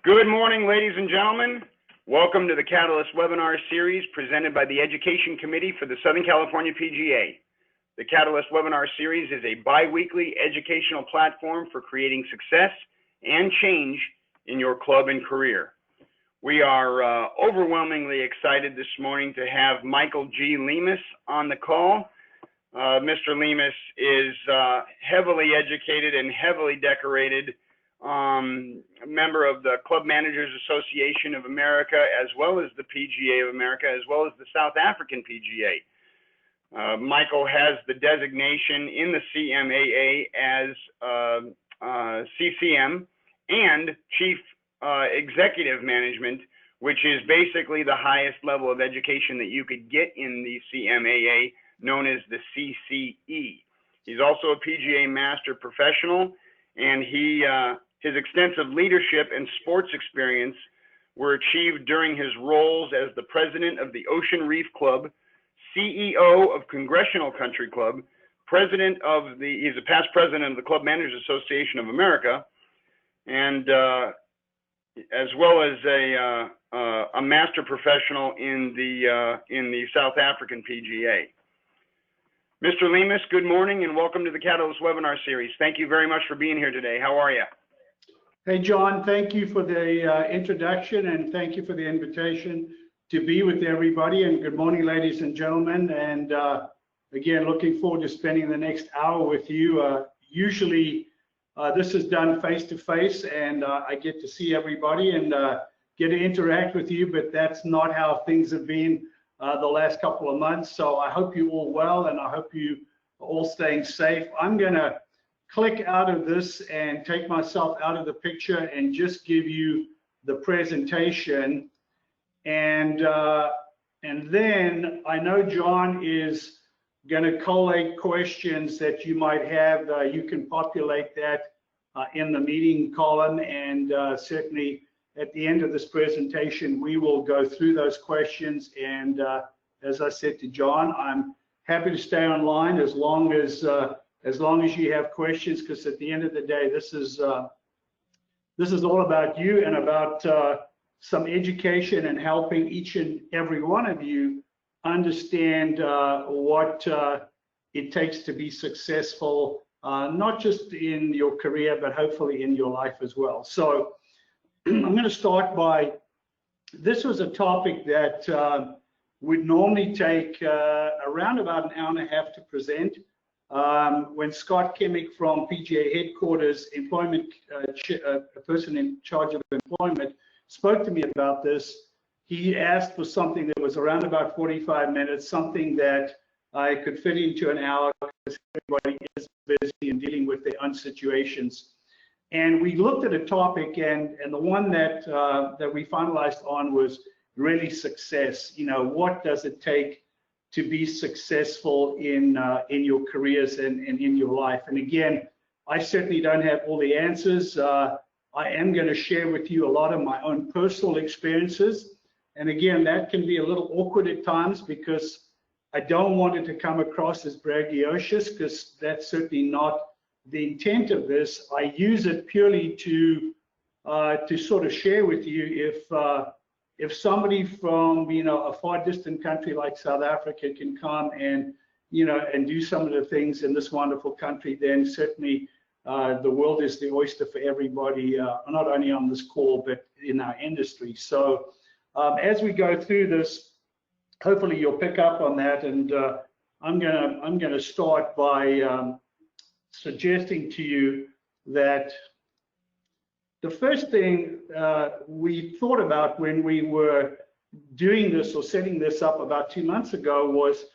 Good morning, ladies and gentlemen. Welcome to the Catalyst webinar series presented by the Education Committee for the Southern California PGA. The Catalyst webinar series is a bi-weekly educational platform for creating success and change in your club and career. We are overwhelmingly excited this morning to have Michael G. Leemhuis on the call. Mr. Leemhuis is heavily educated and heavily decorated member of the Club Managers Association of America, as well as the PGA of America, as well as the South African PGA. Michael has the designation in the CMAA as CCM and Chief Executive Management, which is basically the highest level of education that you could get in the CMAA, known as the CCE. He's also a PGA Master Professional, and his extensive leadership and sports experience were achieved during his roles as the president of the Ocean Reef Club, CEO of Congressional Country Club, he's a past president of the Club Managers Association of America, and as well as a master professional in the South African PGA. Mr. Leemhuis, good morning and welcome to the Catalyst webinar series. Thank you very much for being here today. How are you? Hey, John, thank you for the introduction and thank you for the invitation to be with everybody. And good morning, ladies and gentlemen. And again, looking forward to spending the next hour with you. Usually this is done face-to-face and I get to see everybody and get to interact with you, but that's not how things have been the last couple of months. So I hope you're all well and I hope you are all staying safe. I'm going to click out of this and take myself out of the picture and just give you the presentation. And then I know John is going to collate questions that you might have. You can populate that in the meeting column, and certainly at the end of this presentation, we will go through those questions. And as I said to John, I'm happy to stay online as long as you have questions, because at the end of the day, this is all about you and about some education and helping each and every one of you understand what it takes to be successful, not just in your career, but hopefully in your life as well. So I'm going to start by, this was a topic that would normally take around about an hour and a half to present. When Scott Kimmick from PGA headquarters, a person in charge of employment, spoke to me about this, he asked for something that was around about 45 minutes, something that I could fit into an hour because everybody is busy and dealing with their own situations. And we looked at a topic, and the one that we finalized on was really success. You know, what does it take to be successful in your careers and in your life? And again, I certainly don't have all the answers. I am going to share with you a lot of my own personal experiences. And again, that can be a little awkward at times because I don't want it to come across as braggadocious, because that's certainly not the intent of this. I use it purely to sort of share with you if somebody from, you know, a far distant country like South Africa can come and, you know, and do some of the things in this wonderful country, then certainly the world is the oyster for everybody, not only on this call, but in our industry. So as we go through this, hopefully you'll pick up on that. And I'm gonna start by suggesting to you that the first thing we thought about when we were doing this or setting this up about 2 months ago was,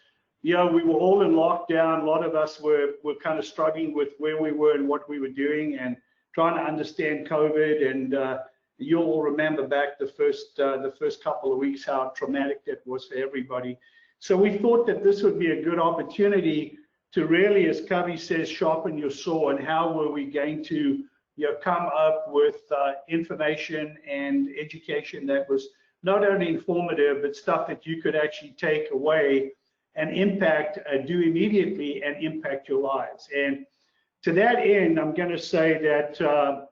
you know, we were all in lockdown. A lot of us were kind of struggling with where we were and what we were doing and trying to understand COVID. And you'll all remember back the first couple of weeks how traumatic that was for everybody. So we thought that this would be a good opportunity to really, as Covey says, sharpen your saw. And how were we going to, you know, come up with information and education that was not only informative, but stuff that you could actually take away and impact, do immediately and impact your lives. And to that end, I'm going to say that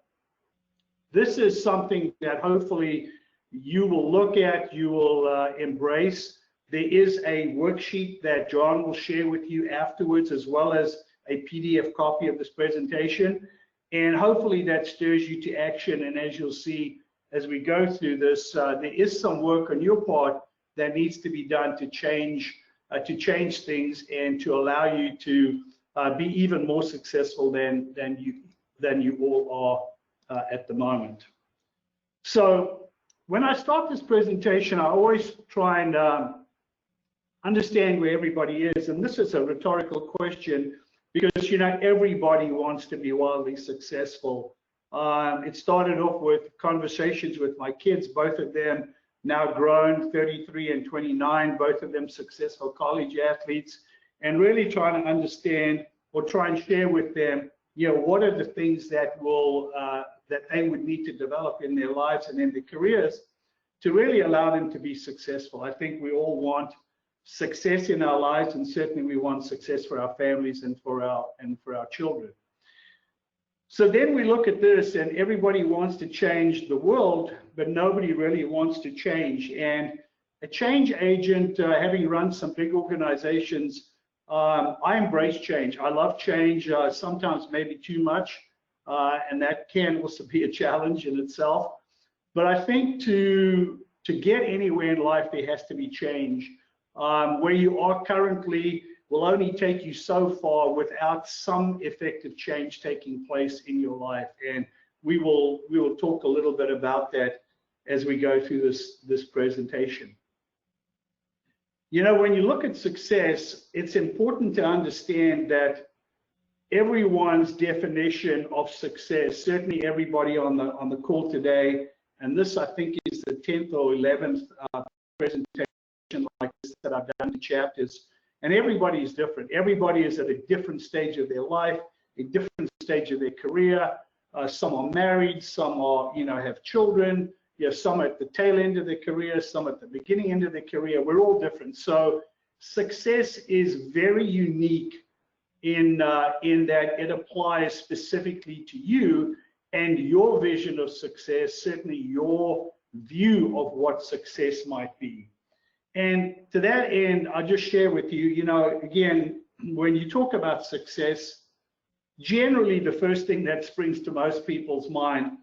this is something that hopefully you will look at, you will embrace. There is a worksheet that John will share with you afterwards, as well as a PDF copy of this presentation. And hopefully that stirs you to action. And as you'll see, as we go through this, there is some work on your part that needs to be done to change things and to allow you to be even more successful than you all are at the moment. So when I start this presentation, I always try and understand where everybody is. And this is a rhetorical question because, you know, everybody wants to be wildly successful. It started off with conversations with my kids, both of them now grown, 33 and 29, both of them successful college athletes, and really trying to understand or try and share with them, you know, what are the things that will that they would need to develop in their lives and in their careers to really allow them to be successful. I think we all want success in our lives, and certainly we want success for our families and for our children. So then we look at this, and everybody wants to change the world, but nobody really wants to change. And a change agent, having run some big organizations, I embrace change. I love change, sometimes maybe too much, and that can also be a challenge in itself. But I think to get anywhere in life, there has to be change. Where you are currently will only take you so far without some effective change taking place in your life. And we will talk a little bit about that as we go through this presentation. You know, when you look at success, it's important to understand that everyone's definition of success, certainly everybody on the call today, and this I think is the 10th or 11th presentation like this that I've done to chapters, and everybody is different. Everybody is at a different stage of their life, a different stage of their career. Some are married, some are, you know, have children. You know, some at the tail end of their career, some at the beginning end of their career. We're all different. So success is very unique in that it applies specifically to you and your vision of success, certainly your view of what success might be. And to that end, I'll just share with you, you know, again, when you talk about success, generally the first thing that springs to most people's mind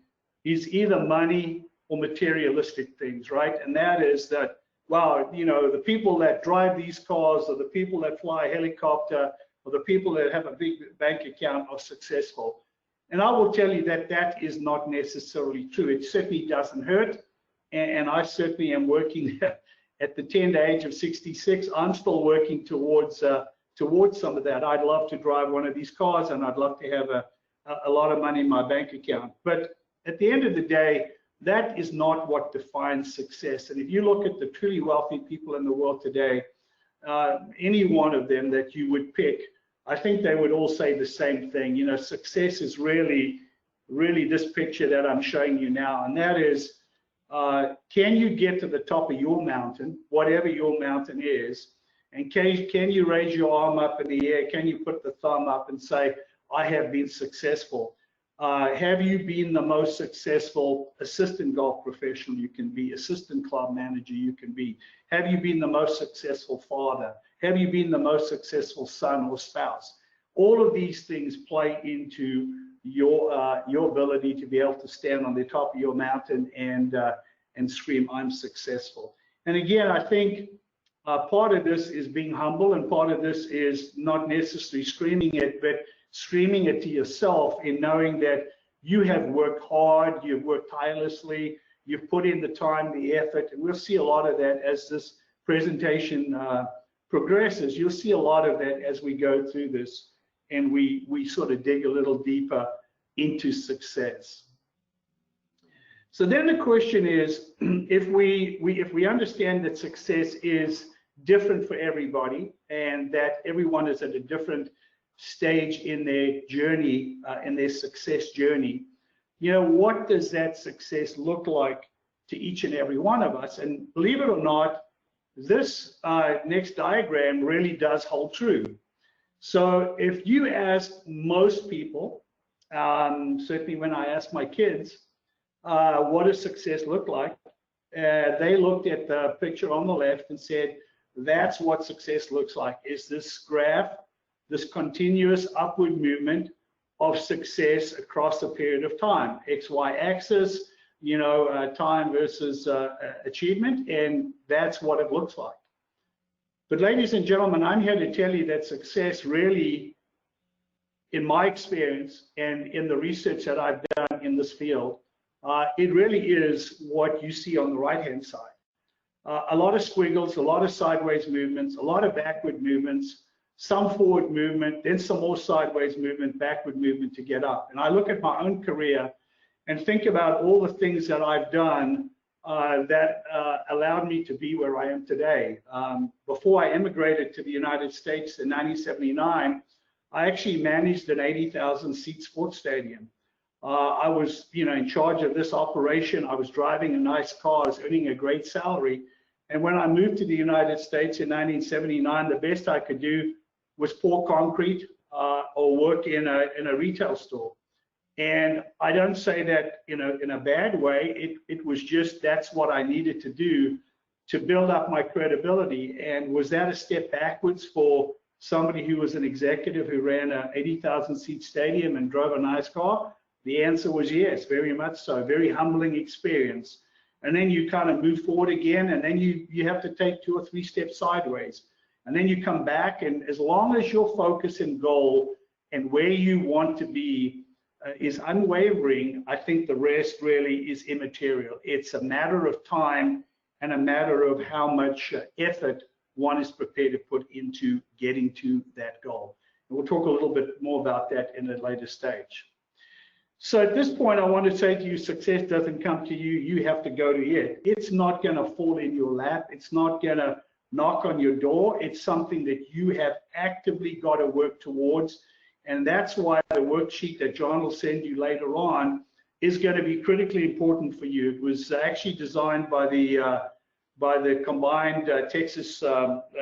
is either money or materialistic things, right? And that is that, wow, you know, the people that drive these cars or the people that fly a helicopter or the people that have a big bank account are successful. And I will tell you that that is not necessarily true. It certainly doesn't hurt. And I certainly am working at the tender age of 66. I'm still working towards some of that. I'd love to drive one of these cars, and I'd love to have a lot of money in my bank account. But at the end of the day, that is not what defines success. And if you look at the truly wealthy people in the world today, any one of them that you would pick, I think they would all say the same thing. You know, success is really this picture that I'm showing you now, and that is, can you get to the top of your mountain, whatever your mountain is, and can you raise your arm up in the air? Can you put the thumb up and say, I have been successful? Have you been the most successful assistant golf professional you can be, assistant club manager you can be? Have you been the most successful father? Have you been the most successful son or spouse? All of these things play into your ability to be able to stand on the top of your mountain and scream, I'm successful. And again, I think part of this is being humble, and part of this is not necessarily screaming it, but screaming it to yourself in knowing that you have worked hard, you've worked tirelessly, you've put in the time, the effort, and we'll see a lot of that as this presentation progresses. You'll see a lot of that as we go through this and we sort of dig a little deeper into success. So then the question is, if we understand that success is different for everybody and that everyone is at a different stage in their journey, in their success journey, you know, what does that success look like to each and every one of us? And believe it or not, this next diagram really does hold true. So if you ask most people, certainly when I ask my kids, what does success look like? They looked at the picture on the left and said, that's what success looks like, is this graph, this continuous upward movement of success across a period of time, XY axis, time versus achievement, and that's what it looks like. But ladies and gentlemen, I'm here to tell you that success really, in my experience and in the research that I've done in this field, it really is what you see on the right-hand side. A lot of squiggles, a lot of sideways movements, a lot of backward movements, some forward movement, then some more sideways movement, backward movement to get up. And I look at my own career and think about all the things that I've done that allowed me to be where I am today. Before I immigrated to the United States in 1979, I actually managed an 80,000 seat sports stadium. I was, in charge of this operation. I was driving a nice car, I was earning a great salary. And when I moved to the United States in 1979, the best I could do was pour concrete or work in a retail store. And I don't say that in a bad way. It was just, that's what I needed to do to build up my credibility. And was that a step backwards for somebody who was an executive who ran an 80,000 seat stadium and drove a nice car? The answer was yes, very much so. Very humbling experience. And then you kind of move forward again, and then you have to take 2 or 3 steps sideways. And then you come back, and as long as your focus and goal and where you want to be is unwavering, I think the rest really is immaterial. It's a matter of time and a matter of how much effort one is prepared to put into getting to that goal. And we'll talk a little bit more about that in a later stage. So at this point, I want to say to you, success doesn't come to you. You have to go to it. It's not going to fall in your lap. It's not going to knock on your door. It's something that you have actively got to work towards. And that's why the worksheet that John will send you later on is going to be critically important for you. It was actually designed by the combined Texas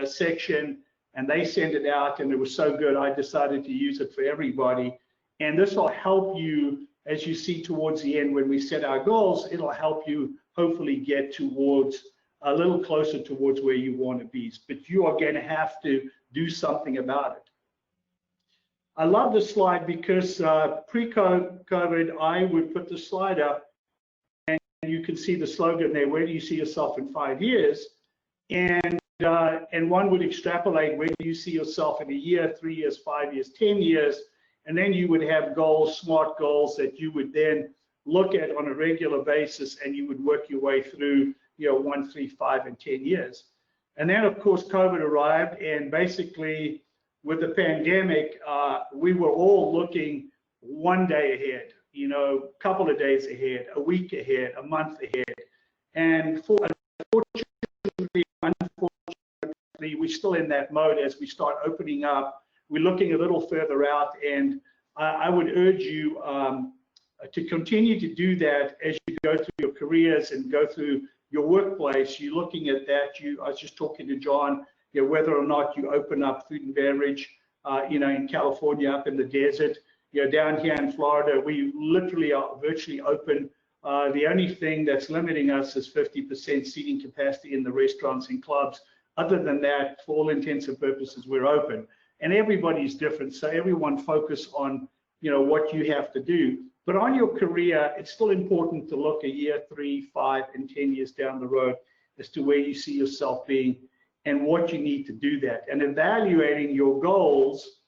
section, and they sent it out, and it was so good, I decided to use it for everybody. And this will help you, as you see towards the end when we set our goals, it'll help you hopefully get towards a little closer towards where you want to be. But you are going to have to do something about it. I love this slide because pre-COVID, I would put the slide up and you can see the slogan there, where do you see yourself in 5 years? And one would extrapolate, where do you see yourself in a year, 3 years, 5 years, 10 years? And then you would have goals, SMART goals, that you would then look at on a regular basis, and you would work your way through, 1, 3, 5, and 10 years. And then, of course, COVID arrived, and basically, with the pandemic, we were all looking one day ahead, a couple of days ahead, a week ahead, a month ahead. And unfortunately, we're still in that mode as we start opening up. We're looking a little further out, and I would urge you to continue to do that as you go through your careers and go through your workplace. You're looking at that. I was just talking to John, whether or not you open up food and beverage, in California, up in the desert, down here in Florida, we literally are virtually open. The only thing that's limiting us is 50% seating capacity in the restaurants and clubs. Other than that, for all intents and purposes, we're open. And everybody's different, so everyone focus on, what you have to do. But on your career, it's still important to look a year, 3, 5, and 10 years down the road as to where you see yourself being and what you need to do that, and evaluating your goals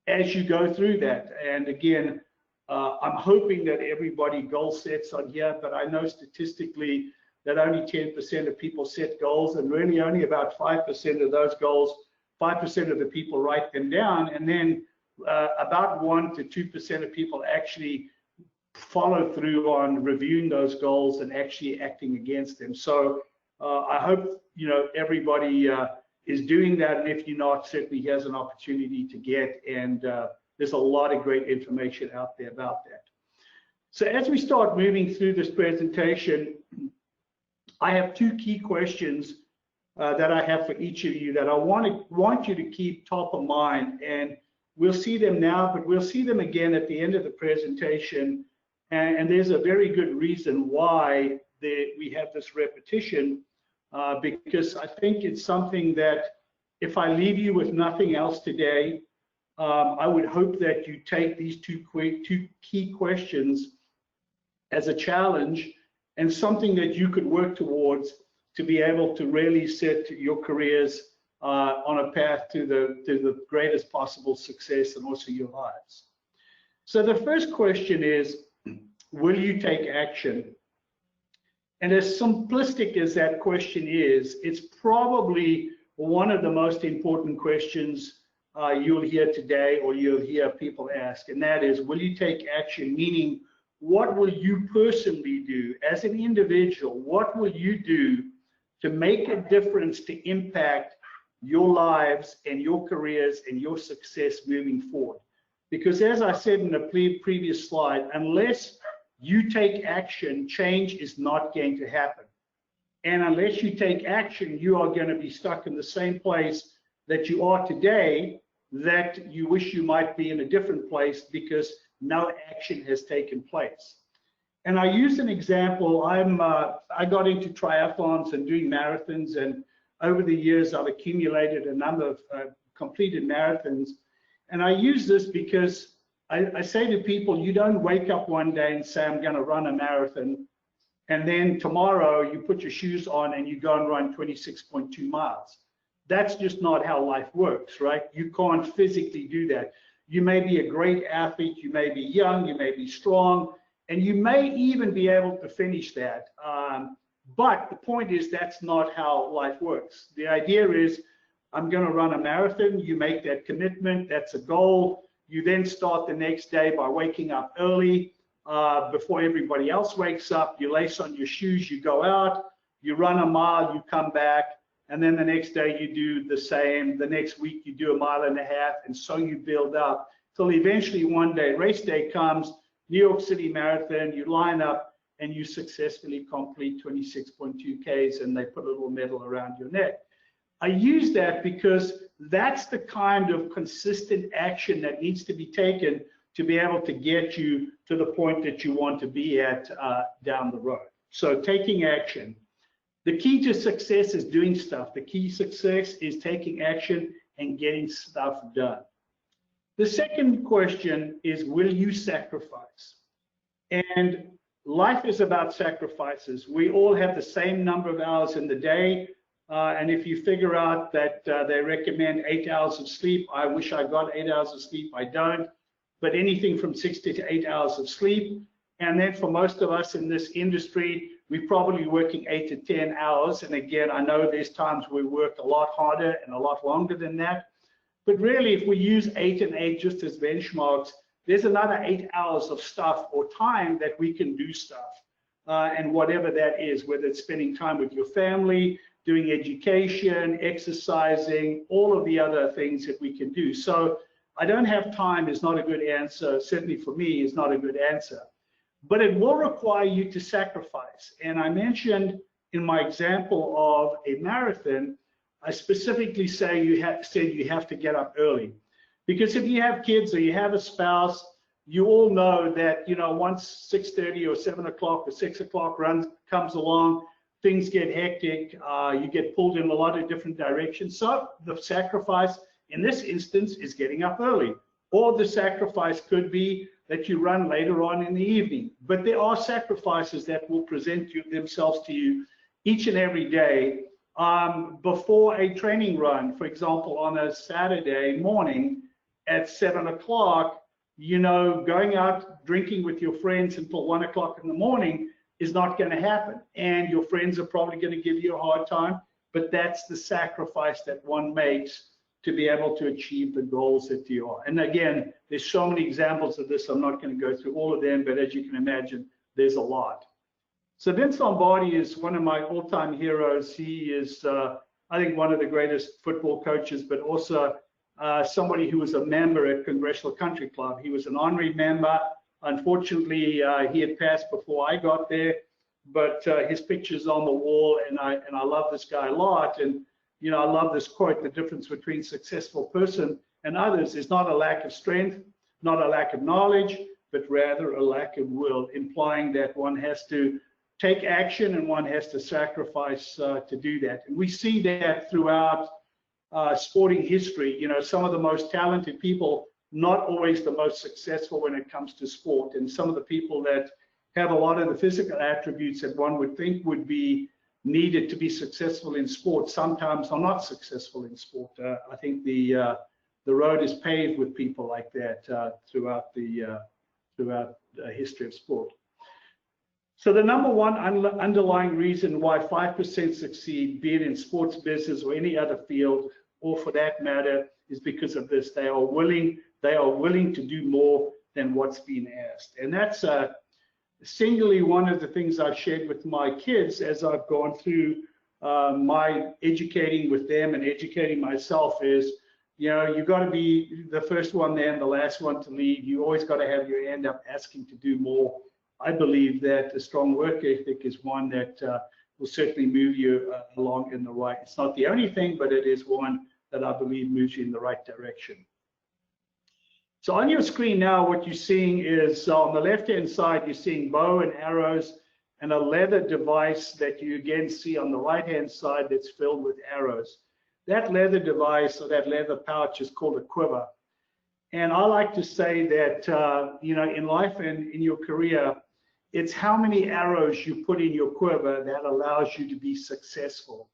as you go through that. And again, I'm hoping that everybody goal sets on here, but I know statistically that only 10% of people set goals, and really only about 5% of those goals, 5% of the people write them down, and then about 1 to 2% of people actually follow through on reviewing those goals and actually acting against them. So I hope everybody is doing that, and if you're not, certainly has an opportunity to get, and there's a lot of great information out there about that. So as we start moving through this presentation, I have 2 key questions that I have for each of you that I want you to keep top of mind, and we'll see them now, but we'll see them again at the end of the presentation. And there's a very good reason why we have this repetition, because I think it's something that if I leave you with nothing else today, I would hope that you take these two key questions as a challenge and something that you could work towards to be able to really set your careers on a path to the greatest possible success and also your lives. So the first question is, will you take action? And as simplistic as that question is, it's probably one of the most important questions you'll hear today, or you'll hear people ask, and that is, will you take action? Meaning, what will you personally do as an individual? What will you do to make a difference, to impact your lives and your careers and your success moving forward? Because as I said in the previous slide, unless you take action, change is not going to happen. And unless you take action, you are going to be stuck in the same place that you are today, that you wish you might be in a different place because no action has taken place. And I use an example. I got into triathlons and doing marathons, and over the years I've accumulated a number of completed marathons. And I use this because I say to people, you don't wake up one day and say, I'm going to run a marathon, and then tomorrow you put your shoes on and you go and run 26.2 miles. That's just not how life works, right? You can't physically do that. You may be a great athlete, you may be young, you may be strong, and you may even be able to finish that. But the point is, that's not how life works. The idea is, I'm going to run a marathon. You make that commitment. That's a goal. You then start the next day by waking up early before everybody else wakes up. You lace on your shoes, you go out, you run a mile, you come back, and then the next day you do the same. The next week you do a mile and a half, and so you build up till eventually one day, race day comes, New York City Marathon, you line up and you successfully complete 26.2 Ks, and they put a little medal around your neck. I use that because that's the kind of consistent action that needs to be taken to be able to get you to the point that you want to be at down the road. So taking action. The key to success is doing stuff. The key to success is taking action and getting stuff done. The second question is, will you sacrifice? And life is about sacrifices. We all have the same number of hours in the day. And if you figure out that they recommend 8 hours of sleep, I wish I got 8 hours of sleep, I don't, but anything from 6 to 8 hours of sleep. And then for most of us in this industry, we're probably working 8 to 10 hours. And again, I know there's times we work a lot harder and a lot longer than that. But really, if we use 8 and 8 just as benchmarks, there's another 8 hours of stuff or time that we can do stuff. And whatever that is, whether it's spending time with your family, doing education, exercising, all of the other things that we can do. So I don't have time is not a good answer. Certainly for me is not a good answer. But it will require you to sacrifice. And I mentioned in my example of a marathon, I specifically say you have to get up early. Because if you have kids or you have a spouse, you all know that, you know, once 6:30 or 7 o'clock or 6 o'clock comes along, things get hectic, you get pulled in a lot of different directions. So the sacrifice in this instance is getting up early. Or the sacrifice could be that you run later on in the evening. But there are sacrifices that will present themselves to you each and every day before a training run. For example, on a Saturday morning at 7 o'clock, you know, going out drinking with your friends until 1 o'clock in the morning is not going to happen. And your friends are probably going to give you a hard time, but that's the sacrifice that one makes to be able to achieve the goals that you are. And again, there's so many examples of this. I'm not going to go through all of them, but as you can imagine, there's a lot. So Vince Lombardi is one of my all-time heroes. He is, I think, one of the greatest football coaches, but also somebody who was a member at Congressional Country Club. He was an honorary member. Unfortunately, he had passed before I got there, but his picture's on the wall, and I love this guy a lot. And you know, I love this quote: the difference between a successful person and others is not a lack of strength, not a lack of knowledge, but rather a lack of will, implying that one has to take action and one has to sacrifice to do that. And we see that throughout sporting history. You know, some of the most talented people, not always the most successful when it comes to sport, and some of the people that have a lot of the physical attributes that one would think would be needed to be successful in sport sometimes are not successful in sport. I think the road is paved with people like that throughout the history of sport. So the number one underlying reason why 5% succeed, be it in sports business or any other field, or for that matter, is because of this. They are willing to do more than what's been asked. And that's singularly one of the things I've shared with my kids as I've gone through my educating with them and educating myself is, you know, you got to be the first one there and the last one to lead. You always got to have your hand up asking to do more. I believe that a strong work ethic is one that will certainly move you along in the right. It's not the only thing, but it is one that I believe moves you in the right direction. So on your screen now, what you're seeing is on the left-hand side, you're seeing bow and arrows and a leather device that you again see on the right-hand side that's filled with arrows. That leather device or that leather pouch is called a quiver. And I like to say that, you know, in life and in your career, it's how many arrows you put in your quiver that allows you to be successful.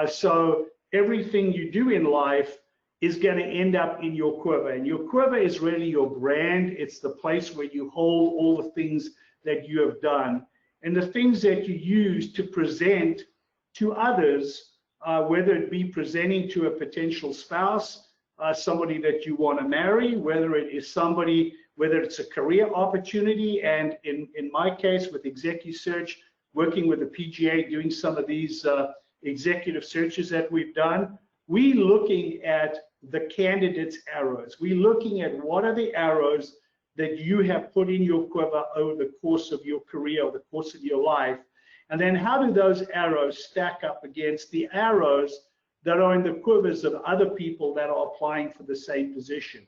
So everything you do in life is going to end up in your quiver. And your quiver is really your brand. It's the place where you hold all the things that you have done and the things that you use to present to others, whether it be presenting to a potential spouse, somebody that you want to marry, whether it is somebody, whether it's a career opportunity. And in my case with executive search, working with the PGA, doing some of these executive searches that we've done, we looking at the candidate's arrows. We're looking at what are the arrows that you have put in your quiver over the course of your career or the course of your life. And then how do those arrows stack up against the arrows that are in the quivers of other people that are applying for the same position?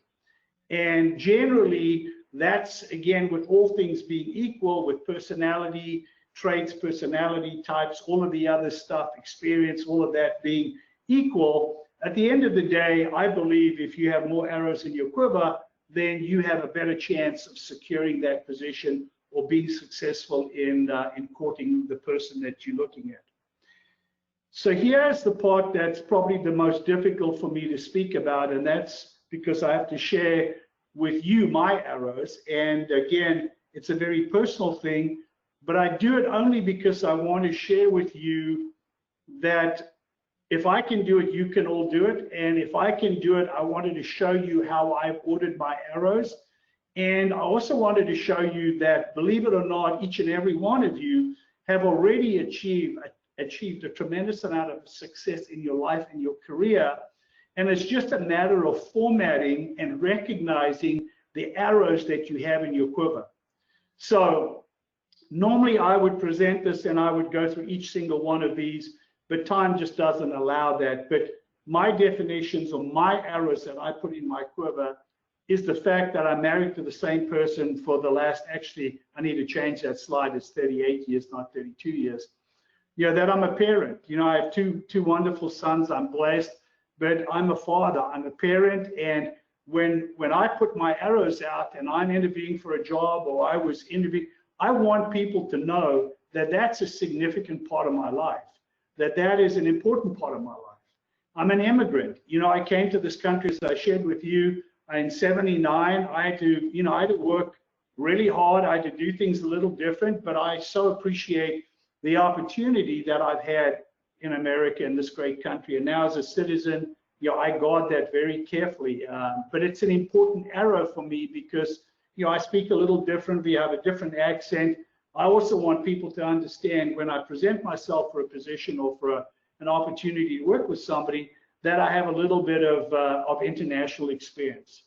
And generally, that's, again, with all things being equal, with personality traits, personality types, all of the other stuff, experience, all of that being equal, at the end of the day, I believe if you have more arrows in your quiver, then you have a better chance of securing that position or being successful in courting the person that you're looking at. So here's the part that's probably the most difficult for me to speak about, and that's because I have to share with you my arrows. And again, it's a very personal thing, but I do it only because I want to share with you that if I can do it, you can all do it. And if I can do it, I wanted to show you how I've ordered my arrows. And I also wanted to show you that, believe it or not, each and every one of you have already achieved a tremendous amount of success in your life and your career. And it's just a matter of formatting and recognizing the arrows that you have in your quiver. So normally I would present this and I would go through each single one of these, but time just doesn't allow that. But my definitions or my arrows that I put in my quiver is the fact that I'm married to the same person for the last, actually, I need to change that slide, it's 38 years, not 32 years. You know, that I'm a parent. You know, I have two wonderful sons, I'm blessed, but I'm a father, I'm a parent, and when I put my arrows out and I'm interviewing for a job or I was interviewing, I want people to know that that's a significant part of my life, that is an important part of my life. I'm an immigrant. You know, I came to this country, as I shared with you, in '79. I had to work really hard. I had to do things a little different, but I so appreciate the opportunity that I've had in America, in this great country. And now as a citizen, you know, I guard that very carefully. But it's an important arrow for me because, you know, I speak a little differently, I have a different accent. I also want people to understand when I present myself for a position or for an opportunity to work with somebody, that I have a little bit of international experience.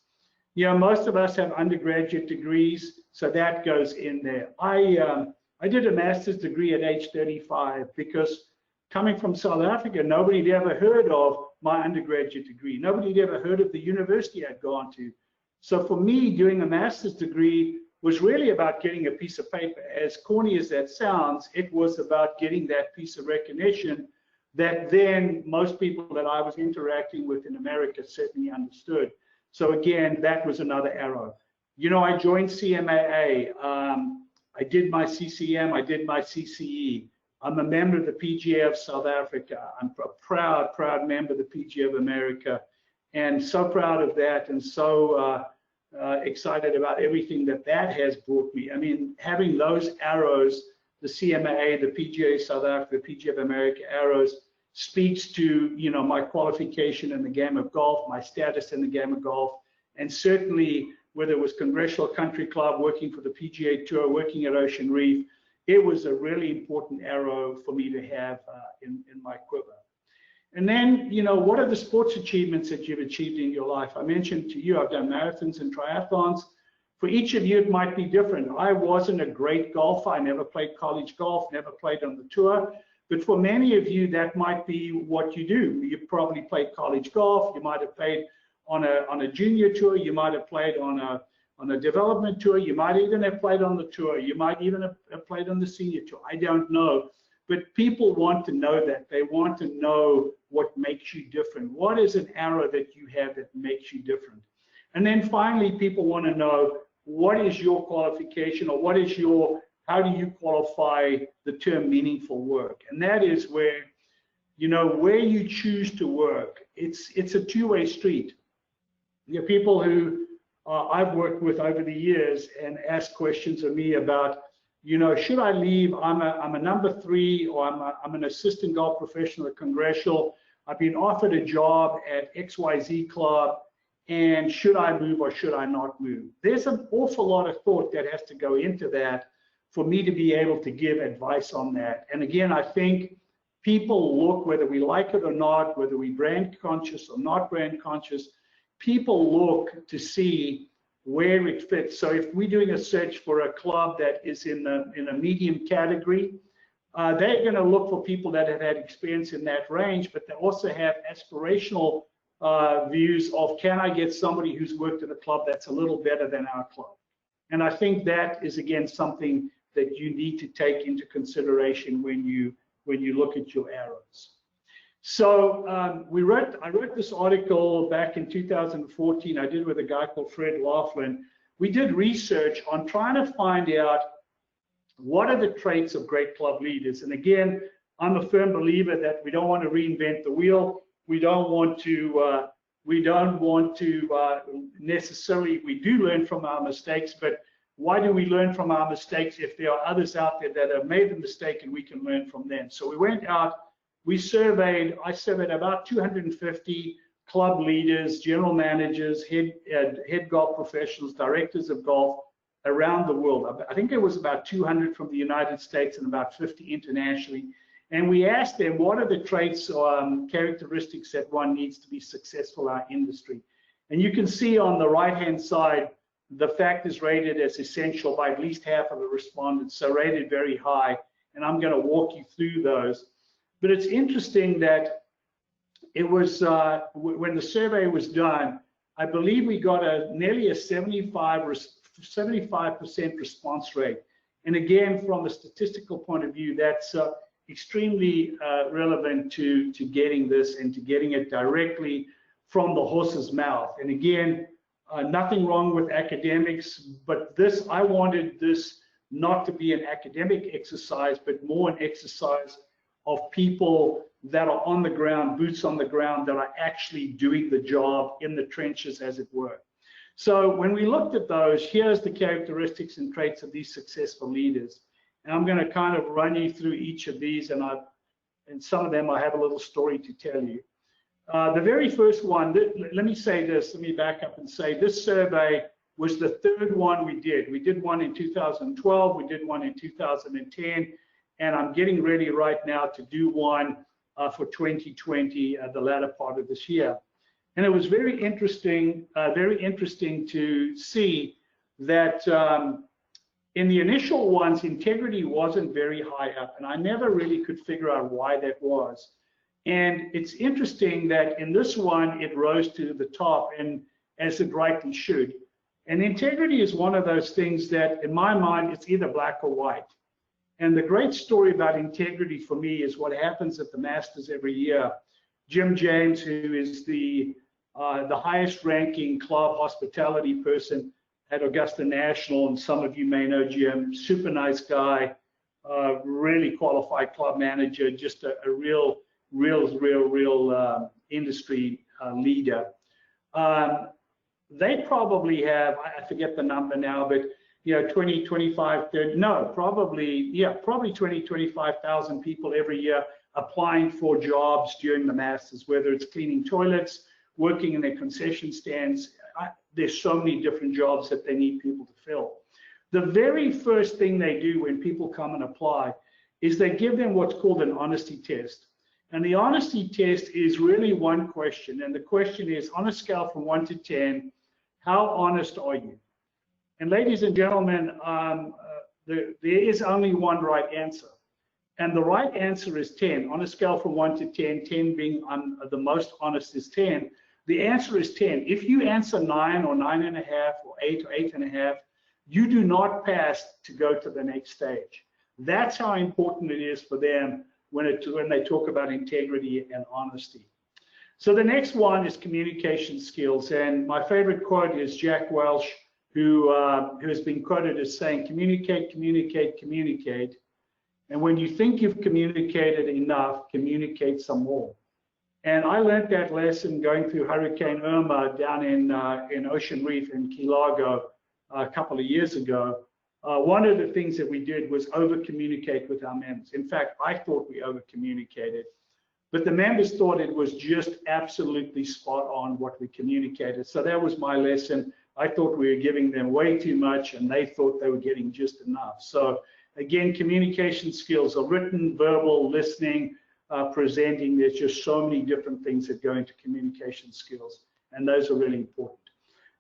You know, most of us have undergraduate degrees, so that goes in there. I did a master's degree at age 35 because coming from South Africa, nobody had ever heard of my undergraduate degree. Nobody had ever heard of the university I'd gone to. So for me, doing a master's degree was really about getting a piece of paper. As corny as that sounds, it was about getting that piece of recognition that then most people that I was interacting with in America certainly understood. So again, that was another arrow. You know, I joined CMAA. I did my CCM. I did my CCE. I'm a member of the PGA of South Africa. I'm a proud member of the PGA of America, and so proud of that, and so excited about everything that has brought me. I mean, having those arrows, the CMAA, the PGA South Africa, the PGA of America arrows, speaks to, you know, my qualification in the game of golf, my status in the game of golf, and certainly whether it was Congressional Country Club, working for the PGA Tour, working at Ocean Reef, it was a really important arrow for me to have in my quiver. And then, you know, what are the sports achievements that you've achieved in your life? I mentioned to you, I've done marathons and triathlons. For each of you, it might be different. I wasn't a great golfer. I never played college golf, never played on the tour. But for many of you, that might be what you do. You probably played college golf. You might have played on a junior tour. You might have played on a development tour. You might even have played on the tour. You might even have played on the senior tour. I don't know. But people want to know that. They want to know what makes you different. What is an arrow that you have that makes you different? And then finally, people want to know, what is your qualification, or what is your, how do you qualify the term meaningful work? And that is where, you know, where you choose to work, it's a two-way street. There are people who I've worked with over the years and ask questions of me about, you know, should I leave? I'm a number 3, or I'm an assistant golf professional at Congressional. I've been offered a job at XYZ Club, and should I move or should I not move? There's an awful lot of thought that has to go into that for me to be able to give advice on that. And again, I think people look, whether we like it or not, whether we brand conscious or not brand conscious, people look to see where it fits. So if we're doing a search for a club that is in a medium category, they're going to look for people that have had experience in that range, but they also have aspirational views of, can I get somebody who's worked at a club that's a little better than our club? And I think that is, again, something that you need to take into consideration when you look at your arrows. So I wrote this article back in 2014. I did with a guy called Fred Laughlin. We did research on trying to find out what are the traits of great club leaders. And again, I'm a firm believer that we don't want to reinvent the wheel. We don't want to necessarily, we do learn from our mistakes, but why do we learn from our mistakes if there are others out there that have made the mistake and we can learn from them? So we went out, I surveyed about 250 club leaders, general managers, head golf professionals, directors of golf around the world. I think it was about 200 from the United States and about 50 internationally. And we asked them, what are the traits or characteristics that one needs to be successful in our industry? And you can see on the right-hand side, the fact is rated as essential by at least half of the respondents, so rated very high. And I'm going to walk you through those. But it's interesting that it was, when the survey was done, I believe we got nearly a 75% response rate. And again, from a statistical point of view, that's extremely relevant to getting this and to getting it directly from the horse's mouth. And again, nothing wrong with academics, but I wanted this not to be an academic exercise, but more an exercise of people that are on the ground, boots on the ground, that are actually doing the job in the trenches, as it were. So when we looked at those, here's the characteristics and traits of these successful leaders. And I'm going to kind of run you through each of these, and some of them I have a little story to tell you. The very first one, let me say this, let me back up and say this survey was the third one we did. We did one in 2012, we did one in 2010, and I'm getting ready right now to do one for 2020, the latter part of this year. And it was very interesting to see that in the initial ones, integrity wasn't very high up, and I never really could figure out why that was. And it's interesting that in this one, it rose to the top, and as it rightly should. And integrity is one of those things that, in my mind, it's either black or white. And the great story about integrity for me is what happens at the Masters every year. Jim James, who is the highest ranking club hospitality person at Augusta National, and some of you may know Jim, super nice guy, really qualified club manager, just a real industry leader. They probably have, I forget the number now, but 20, 25, 30, no, probably 20, 25,000 people every year applying for jobs during the Masters, whether it's cleaning toilets, working in their concession stands. There's so many different jobs that they need people to fill. The very first thing they do when people come and apply is they give them what's called an honesty test. And the honesty test is really one question. And the question is, on a scale from 1 to 10, how honest are you? And ladies and gentlemen, there is only one right answer. And the right answer is 10. On a scale from 1 to 10, 10 being the most honest is 10. The answer is 10. If you answer 9 or 9.5 or 8 or 8.5, you do not pass to go to the next stage. That's how important it is for them when they talk about integrity and honesty. So the next one is communication skills. And my favorite quote is Jack Welch, who has been quoted as saying, communicate, communicate, communicate. And when you think you've communicated enough, communicate some more. And I learned that lesson going through Hurricane Irma down in Ocean Reef in Key Largo a couple of years ago. One of the things that we did was over-communicate with our members. In fact, I thought we over-communicated, but the members thought it was just absolutely spot on what we communicated. So that was my lesson. I thought we were giving them way too much, and they thought they were getting just enough. So again, communication skills are written, verbal, listening, presenting. There's just so many different things that go into communication skills, and those are really important.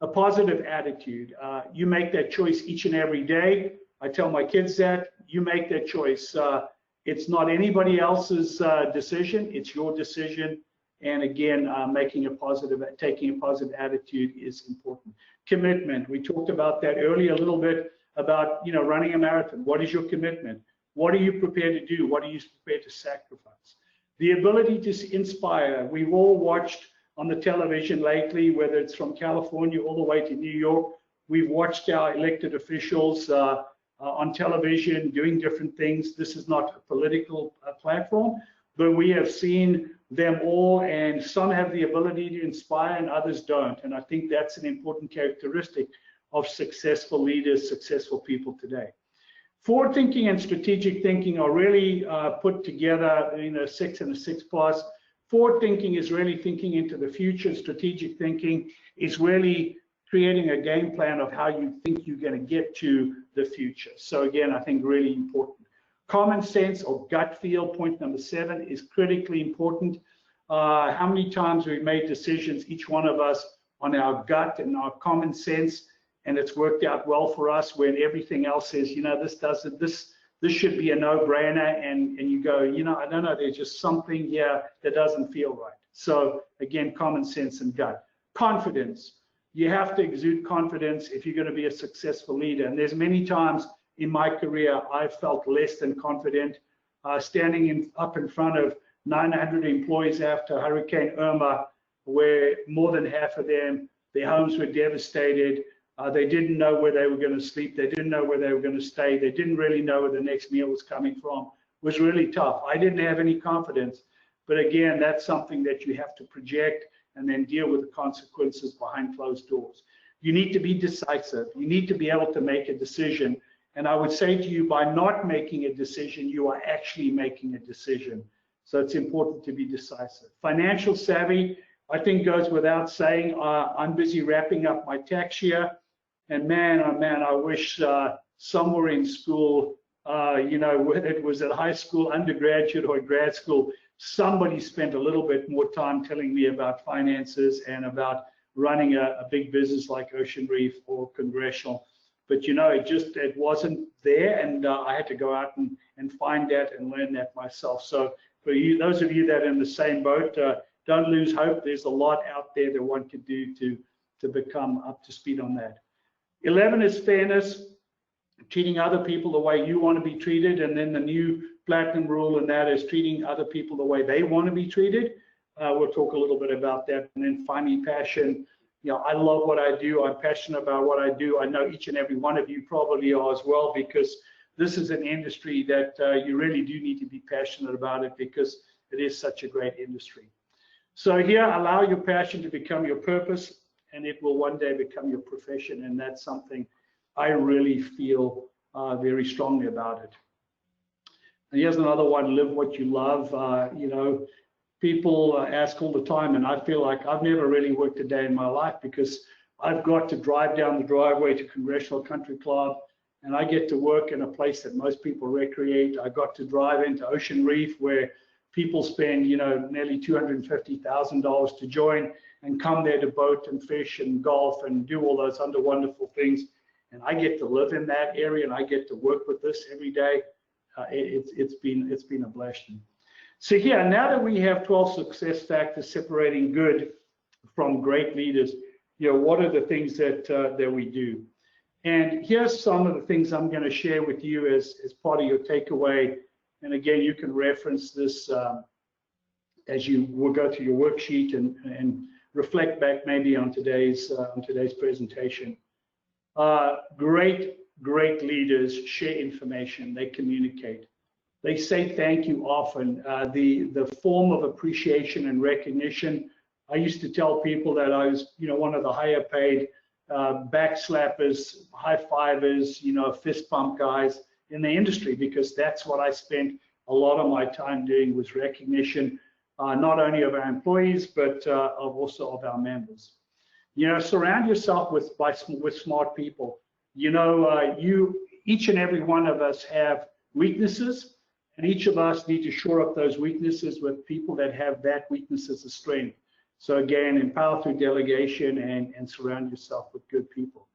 A positive attitude. You make that choice each and every day. I tell my kids that. You make that choice. It's not anybody else's decision. It's your decision. And again, taking a positive attitude is important. Commitment. We talked about that earlier a little bit about running a marathon. What is your commitment? What are you prepared to do? What are you prepared to sacrifice? The ability to inspire. We've all watched on the television lately, whether it's from California all the way to New York. We've watched our elected officials on television doing different things. This is not a political platform, but we have seen them all, and some have the ability to inspire and others don't. And I think that's an important characteristic of successful leaders, successful people today. Forward thinking and strategic thinking are really put together in a 6 and a 6+. Forward thinking is really thinking into the future. Strategic thinking is really creating a game plan of how you think you're going to get to the future. So again, I think really important. Common sense or gut feel, point number 7, is critically important. How many times we've made decisions, each one of us, on our gut and our common sense, and it's worked out well for us when everything else says, this should be a no-brainer, and you go, I don't know, there's just something here that doesn't feel right. So again, common sense and gut. Confidence. You have to exude confidence if you're going to be a successful leader. And there's many times in my career I've felt less than confident, standing up in front of 900 employees after Hurricane Irma, where more than half of them, their homes were devastated. They didn't know where they were going to sleep. They didn't know where they were going to stay. They didn't really know where the next meal was coming from. It was really tough. I didn't have any confidence. But again, that's something that you have to project and then deal with the consequences behind closed doors. You need to be decisive. You need to be able to make a decision. And I would say to you, by not making a decision, you are actually making a decision. So it's important to be decisive. Financial savvy, I think, goes without saying. I'm busy wrapping up my tax year. And man, oh man, I wish somewhere in school, whether it was at high school, undergraduate, or grad school, somebody spent a little bit more time telling me about finances and about running a big business like Ocean Reef or Congressional. But it wasn't there, and I had to go out and find that and learn that myself. So for you, those of you that are in the same boat, don't lose hope. There's a lot out there that one could do to become up to speed on that. 11 is fairness, treating other people the way you want to be treated. And then the new platinum rule, and that is treating other people the way they want to be treated. We'll talk a little bit about that. And then finally, passion. You know, I love what I do. I'm passionate about what I do. I know each and every one of you probably are as well, because this is an industry that you really do need to be passionate about it, because it is such a great industry. So here, allow your passion to become your purpose, and it will one day become your profession. And that's something I really feel very strongly about it. And here's another one: live what you love. You know, people ask all the time, and I feel like I've never really worked a day in my life, because I've got to drive down the driveway to Congressional Country Club, and I get to work in a place that most people recreate. I got to drive into Ocean Reef, where people spend, you know, nearly $250,000 to join and come there to boat and fish and golf and do all those other wonderful things. And I get to live in that area, and I get to work with this every day. It's been a blessing. So here, now that we have 12 success factors separating good from great leaders, you know, what are the things that we do? And here's some of the things I'm going to share with you as part of your takeaway. And again, you can reference this as you will go to your worksheet and reflect back maybe on today's presentation. Great leaders share information. They communicate. They say thank you often. The form of appreciation and recognition. I used to tell people that I was, you know, one of the higher paid backslappers, high fivers, you know, fist pump guys in the industry, because that's what I spent a lot of my time doing, was recognition, not only of our employees, but also of our members. You know, surround yourself with smart people. You know, each and every one of us have weaknesses, and each of us need to shore up those weaknesses with people that have that weakness as a strength. So again, empower through delegation and surround yourself with good people.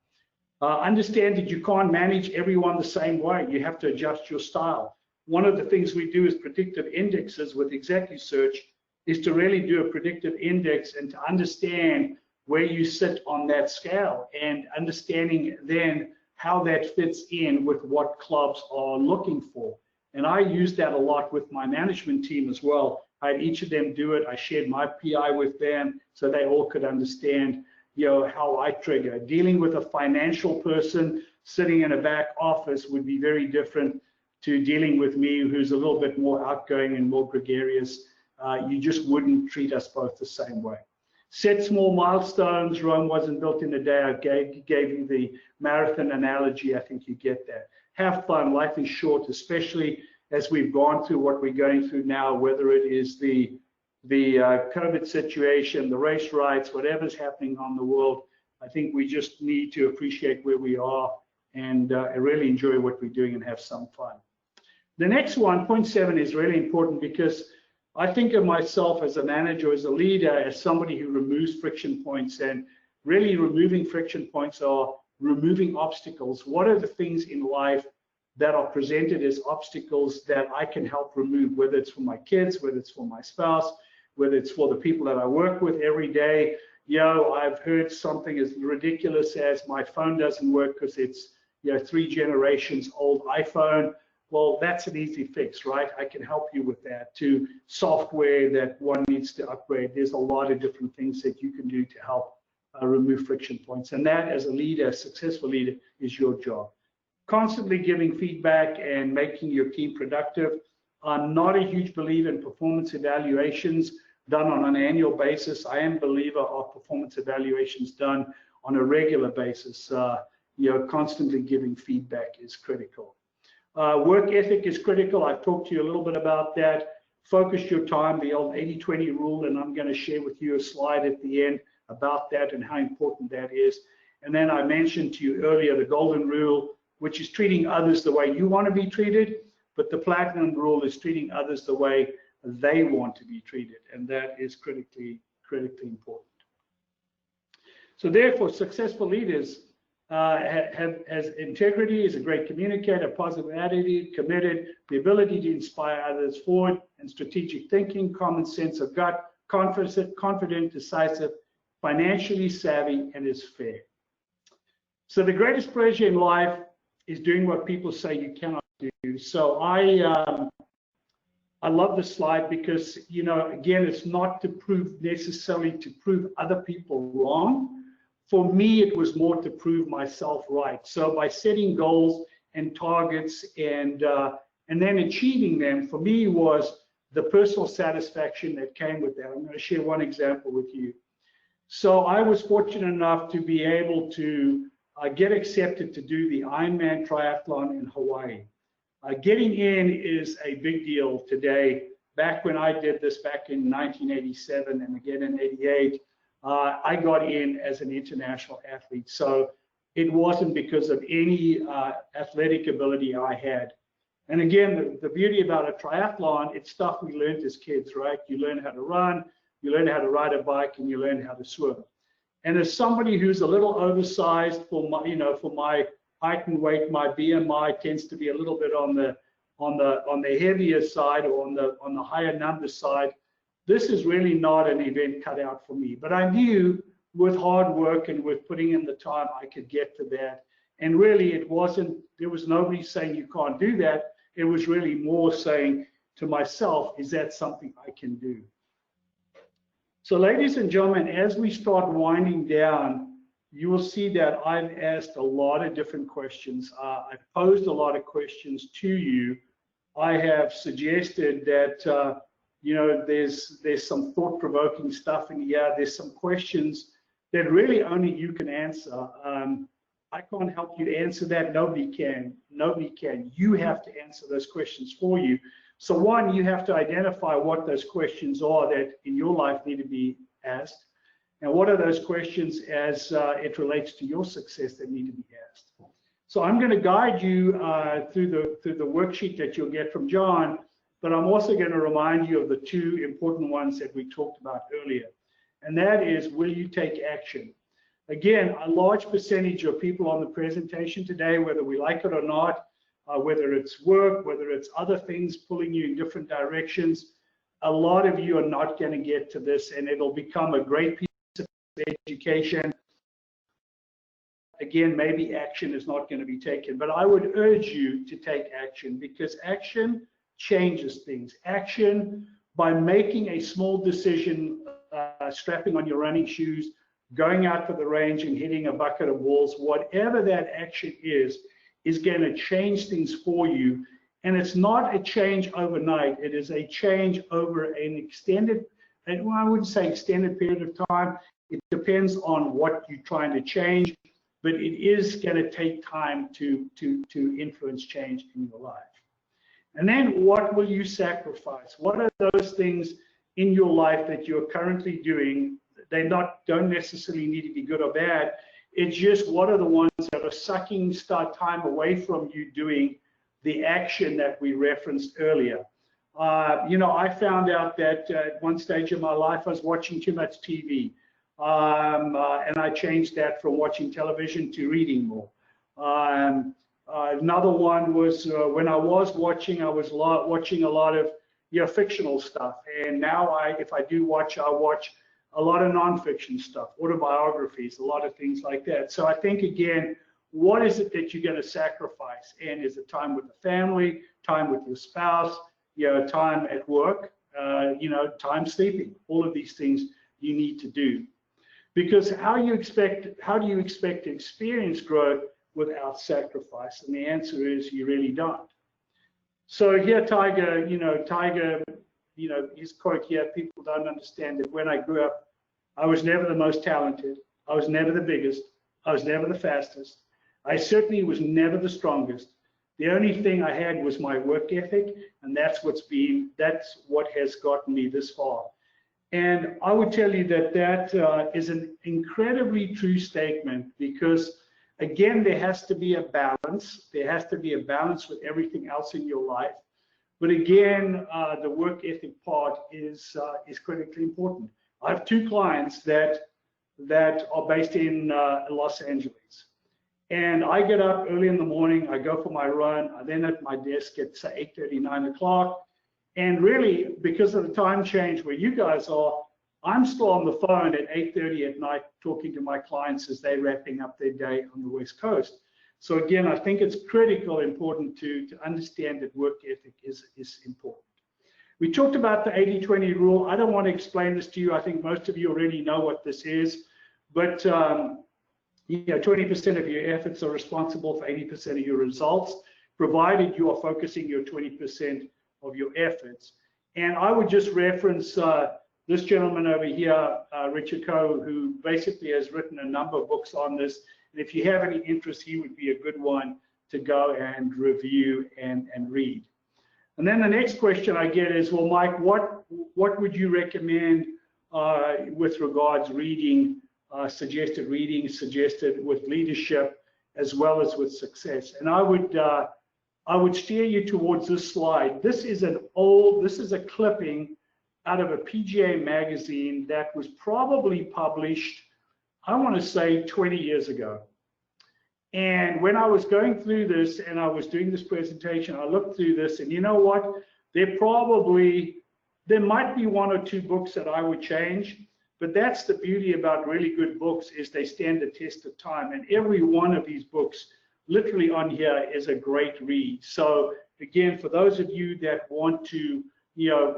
Understand that you can't manage everyone the same way. You have to adjust your style. One of the things we do is predictive indexes with executive search, is to really do a predictive index and to understand where you sit on that scale, and understanding then how that fits in with what clubs are looking for. And I use that a lot with my management team as well. I had each of them do it. I shared my PI with them so they all could understand, you know, how I trigger. Dealing with a financial person sitting in a back office would be very different to dealing with me, who's a little bit more outgoing and more gregarious. You just wouldn't treat us both the same way. Set small milestones. Rome wasn't built in a day. I gave you the marathon analogy. I think you get that. Have fun. Life is short, especially as we've gone through what we're going through now, whether it is the COVID situation, the race riots, whatever's happening on the world. I think we just need to appreciate where we are and really enjoy what we're doing and have some fun. The next one, point 7, is really important, because I think of myself as a manager, as a leader, as somebody who removes friction points. And really removing friction points are removing obstacles. What are the things in life that are presented as obstacles that I can help remove, whether it's for my kids, whether it's for my spouse, whether it's for the people that I work with every day. You know, I've heard something as ridiculous as my phone doesn't work because it's, you know, 3 generations old iPhone. Well, that's an easy fix, right? I can help you with that. To software that one needs to upgrade, there's a lot of different things that you can do to help remove friction points. And that, as a leader, a successful leader, is your job. Constantly giving feedback and making your team productive. I'm not a huge believer in performance evaluations done on an annual basis. I am a believer of performance evaluations done on a regular basis. You know, constantly giving feedback is critical. Work ethic is critical. I've talked to you a little bit about that. Focus your time, the old 80-20 rule, and I'm going to share with you a slide at the end about that and how important that is. And then I mentioned to you earlier the golden rule, which is treating others the way you want to be treated, but the platinum rule is treating others the way they want to be treated, and that is critically important. So therefore, successful leaders has integrity, is a great communicator, positive attitude, committed, the ability to inspire others forward, and strategic thinking, common sense of gut, confident, decisive, financially savvy, and is fair. So the greatest pleasure in life is doing what people say you cannot do. So I love this slide because, you know, again, it's not to prove necessarily to prove other people wrong. For me, it was more to prove myself right. So by setting goals and targets and then achieving them, for me was the personal satisfaction that came with that. I'm going to share one example with you. So I was fortunate enough to be able to get accepted to do the Ironman triathlon in Hawaii. Getting in is a big deal today. Back when I did this back in 1987 and again in 88, I got in as an international athlete. So it wasn't because of any athletic ability I had. And again, the beauty about a triathlon, it's stuff we learned as kids, right? You learn how to run, you learn how to ride a bike, and you learn how to swim. And as somebody who's a little oversized for my, you know, for my height and weight, my BMI tends to be a little bit on the heavier side or on the higher number side. This is really not an event cut out for me. But I knew with hard work and with putting in the time, I could get to that. And really, it wasn't. There was nobody saying you can't do that. It was really more saying to myself, is that something I can do? So ladies and gentlemen, as we start winding down, you will see that I've asked a lot of different questions. I've posed a lot of questions to you. I have suggested that, you know, there's some thought-provoking stuff in here. There's some questions that really only you can answer. I can't help you answer that. Nobody can. Nobody can. You have to answer those questions for you. So one, you have to identify what those questions are that in your life need to be asked. And what are those questions as it relates to your success that need to be asked? So I'm going to guide you through the worksheet that you'll get from John, but I'm also going to remind you of the two important ones that we talked about earlier. And that is, will you take action? Again, a large percentage of people on the presentation today, whether we like it or not, whether it's work, whether it's other things pulling you in different directions, a lot of you are not going to get to this, and it'll become a great piece of education. Again, maybe action is not going to be taken, but I would urge you to take action, because action changes things. Action, by making a small decision, strapping on your running shoes, going out to the range and hitting a bucket of balls, whatever that action is going to change things for you. And it's not a change overnight. It is a change over an extended, and I wouldn't say extended period of time. It depends on what you're trying to change, but it is going to take time to influence change in your life. And then what will you sacrifice? What are those things in your life that you're currently doing? They don't necessarily need to be good or bad. It's just, what are the ones that are sucking time away from you doing the action that we referenced earlier? You know, I found out that at one stage in my life I was watching too much TV, and I changed that from watching television to reading more. Another one was when I was watching, watching a lot of fictional stuff, and now if I do watch, I watch a lot of nonfiction stuff, autobiographies, a lot of things like that. So I think, again, what is it that you're going to sacrifice? And is it time with the family, time with your spouse, you know, time at work, you know, time sleeping? All of these things you need to do. Because how do you expect to experience growth without sacrifice? And the answer is you really don't. So here, Tiger, his quote here, people don't understand that when I grew up, I was never the most talented. I was never the biggest. I was never the fastest. I certainly was never the strongest. The only thing I had was my work ethic, and that's what has gotten me this far. And I would tell you that is an incredibly true statement, because again, there has to be a balance. There has to be a balance with everything else in your life. But again, the work ethic part is critically important. I have two clients that are based in Los Angeles. And I get up early in the morning, I go for my run, I then at my desk at say 8:30, 9 o'clock. And really, because of the time change where you guys are, I'm still on the phone at 8:30 at night talking to my clients as they're wrapping up their day on the West Coast. So again, I think it's important to understand that work ethic is important. We talked about the 80-20 rule. I don't want to explain this to you. I think most of you already know what this is, but 20% of your efforts are responsible for 80% of your results, provided you are focusing your 20% of your efforts. And I would just reference this gentleman over here, Richard Coe, who basically has written a number of books on this. And if you have any interest, he would be a good one to go and review and read. And then the next question I get is, well, Mike, what would you recommend with regards reading, suggested with leadership as well as with success? And I would steer you towards this slide. This is a clipping out of a PGA magazine that was probably published, I want to say 20 years ago. And when I was going through this and I was doing this presentation, I looked through this, and you know what? There might be one or two books that I would change, but that's the beauty about really good books, is they stand the test of time. And every one of these books literally on here is a great read. So again, for those of you that want to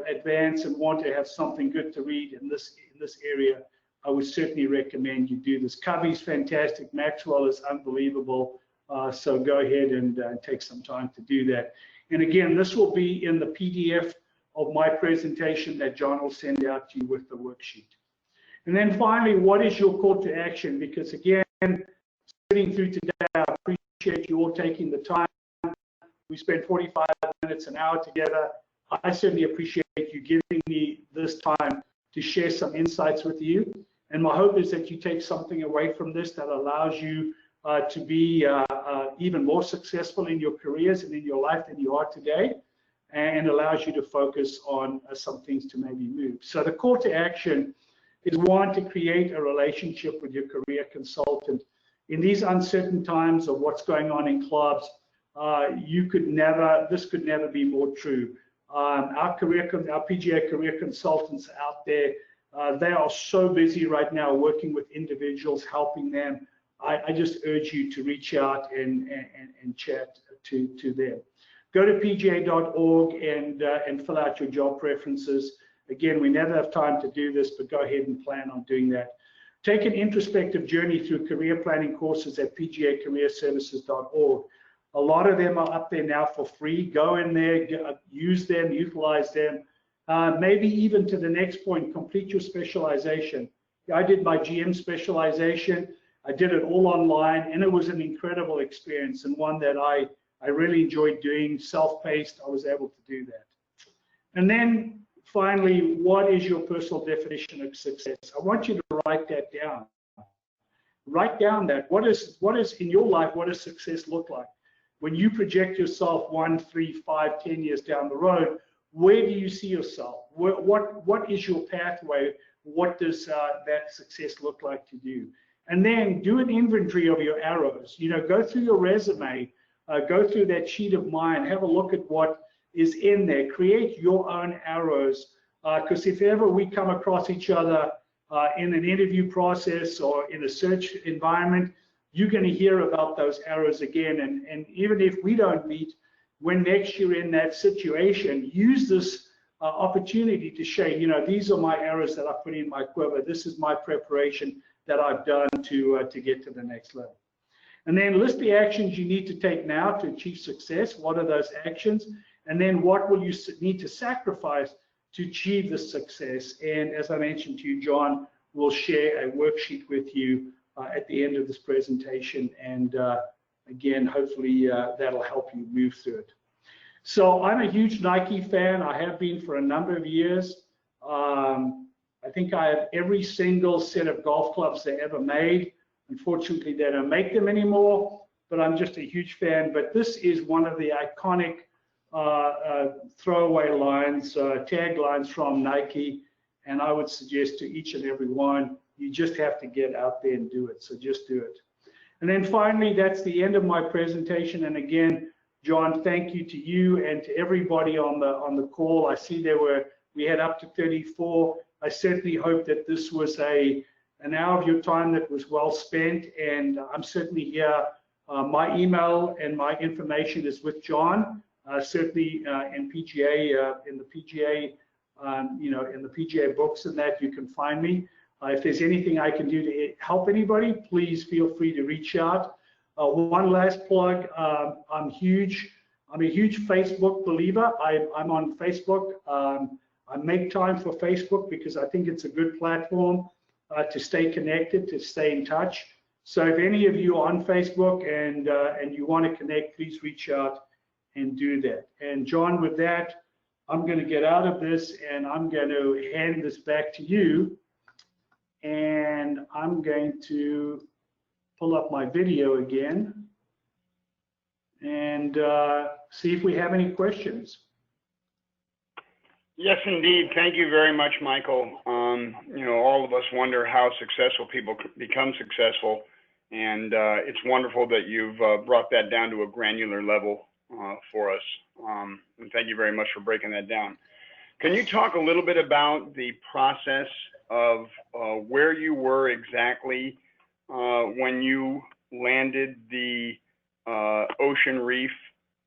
advance and want to have something good to read in this area, I would certainly recommend you do this. Covey's fantastic. Maxwell is unbelievable. So go ahead and take some time to do that. And again, this will be in the PDF of my presentation that John will send out to you with the worksheet. And then finally, what is your call to action? Because again, sitting through today, I appreciate you all taking the time. We spent 45 minutes, an hour together. I certainly appreciate you giving me this time to share some insights with you. And my hope is that you take something away from this that allows you to be even more successful in your careers and in your life than you are today, and allows you to focus on some things to maybe move. So the call to action is, one, to create a relationship with your career consultant. In these uncertain times of what's going on in clubs, this could never be more true. Our PGA career consultants out there, they are so busy right now working with individuals, helping them. I just urge you to reach out and chat to them. Go to pga.org and fill out your job preferences. Again, we never have time to do this, but go ahead and plan on doing that. Take an introspective journey through career planning courses at pgacareerservices.org. A lot of them are up there now for free. Go in there, use them, utilize them. Maybe even to the next point, complete your specialization. I did my GM specialization. I did it all online, and it was an incredible experience, and one that I really enjoyed doing, self-paced. I was able to do that. And then finally, what is your personal definition of success? I want you to write that down. Write down that. What is in your life, what does success look like? When you project yourself 1, 3, 5, 10 years down the road, where do you see yourself? What is your pathway? What does that success look like to you? And then do an inventory of your arrows. Go through your resume, go through that sheet of mine, have a look at what is in there. Create your own arrows, because if ever we come across each other in an interview process or in a search environment, you're going to hear about those arrows again. And even if we don't meet, when next you're in that situation, use this opportunity to share, these are my arrows that I put in my quiver. This is my preparation that I've done to get to the next level. And then list the actions you need to take now to achieve success. What are those actions? And then what will you need to sacrifice to achieve the success? And as I mentioned to you, John will share a worksheet with you at the end of this presentation. And again, hopefully that'll help you move through it. So I'm a huge Nike fan. I have been for a number of years. I think I have every single set of golf clubs they ever made. Unfortunately, they don't make them anymore, but I'm just a huge fan. But this is one of the iconic throwaway lines, taglines from Nike, and I would suggest to each and every one, you just have to get out there and do it. So just do it. And then finally, that's the end of my presentation. And again, John, thank you to you and to everybody on the call. I see we had up to 34 I certainly hope that this was an hour of your time that was well spent, and I'm certainly here. My email and my information is with John, certainly in PGA, in the PGA, in the PGA books and that you can find me. If there's anything I can do to help anybody, please feel free to reach out. One last plug, I'm a huge Facebook believer. I'm on Facebook. I make time for Facebook because I think it's a good platform to stay connected, to stay in touch. So if any of you are on Facebook and you want to connect, please reach out and do that. And John, with that, I'm going to get out of this and I'm going to hand this back to you. And I'm going to pull up my video again and see if we have any questions. Yes, indeed. Thank you very much, Michael. All of us wonder how successful people become successful, and it's wonderful that you've brought that down to a granular level for us. And thank you very much for breaking that down. Can you talk a little bit about the process of where you were exactly when you landed the Ocean Reef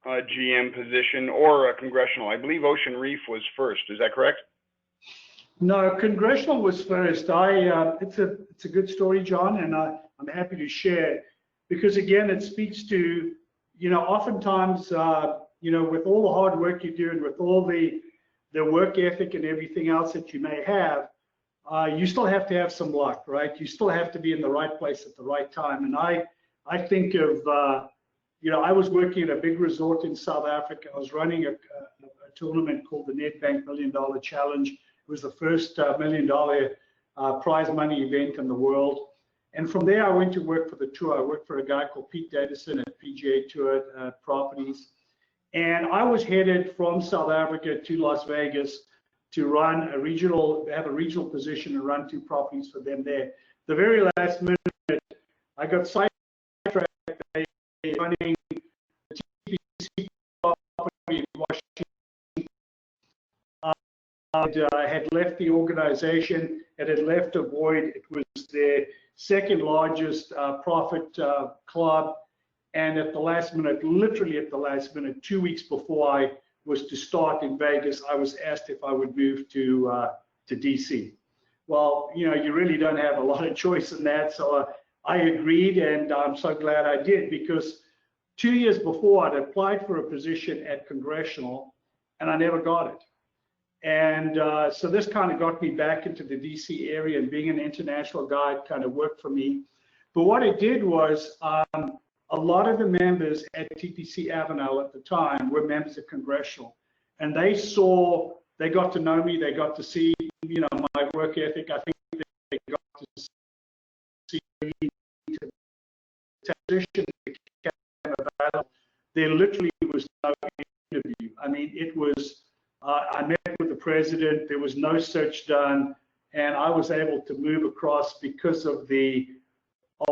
GM position or a congressional? I believe Ocean Reef was first. Is that correct? No, congressional was first. It's a good story, John, and I'm happy to share because again, it speaks to oftentimes with all the hard work you do and with all the work ethic and everything else that you may have, you still have to have some luck, right? You still have to be in the right place at the right time. And I think of I was working at a big resort in South Africa. I was running a tournament called the Nedbank $1 Million Challenge. It was the first $1 million prize money event in the world. And from there, I went to work for the tour. I worked for a guy called Pete Davison at PGA Tour Properties. And I was headed from South Africa to Las Vegas to have a regional position and run 2 properties for them there. The very last minute, I got sidetracked by running the TPC property in Washington. I had left the organization. It had left a void. It was their second largest profit club. And at the last minute, literally at the last minute, 2 weeks before I was to start in Vegas, I was asked if I would move to DC. Well, you really don't have a lot of choice in that. So I agreed, and I'm so glad I did because 2 years before I'd applied for a position at Congressional and I never got it. And so this kind of got me back into the DC area, and being an international guide kind of worked for me. But what it did was a lot of the members at TPC Avenel at the time were members of Congressional, and they got to know me, they got to see, my work ethic. I think they got to see me to transition became available. There literally was no interview. I mean, it was, I met with the president, there was no search done, and I was able to move across because of